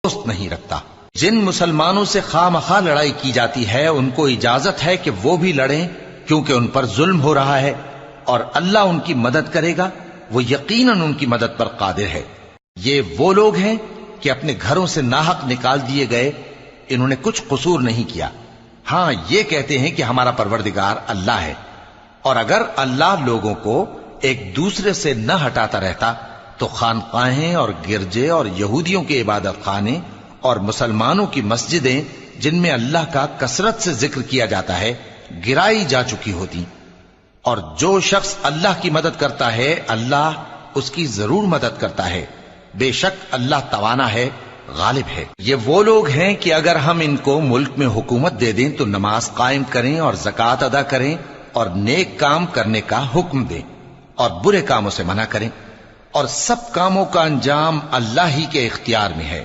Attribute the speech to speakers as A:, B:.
A: دوست نہیں رکھتا۔ جن مسلمانوں سے خواہ مخواہ لڑائی کی جاتی ہے ان کو اجازت ہے کہ وہ بھی لڑیں، کیونکہ ان پر ظلم ہو رہا ہے، اور اللہ ان کی مدد کرے گا، وہ یقیناً ان کی مدد پر قادر ہے۔ یہ وہ لوگ ہیں کہ اپنے گھروں سے ناحق نکال دیے گئے، انہوں نے کچھ قصور نہیں کیا، ہاں یہ کہتے ہیں کہ ہمارا پروردگار اللہ ہے۔ اور اگر اللہ لوگوں کو ایک دوسرے سے نہ ہٹاتا رہتا تو خانقاہیں اور گرجے اور یہودیوں کے عبادت خانے اور مسلمانوں کی مسجدیں جن میں اللہ کا کثرت سے ذکر کیا جاتا ہے گرائی جا چکی ہوتی۔ اور جو شخص اللہ کی مدد کرتا ہے اللہ اس کی ضرور مدد کرتا ہے، بے شک اللہ توانا ہے، غالب ہے۔ یہ وہ لوگ ہیں کہ اگر ہم ان کو ملک میں حکومت دے دیں تو نماز قائم کریں اور زکوٰۃ ادا کریں اور نیک کام کرنے کا حکم دیں اور برے کاموں سے منع کریں، اور سب کاموں کا انجام اللہ ہی کے اختیار میں ہے۔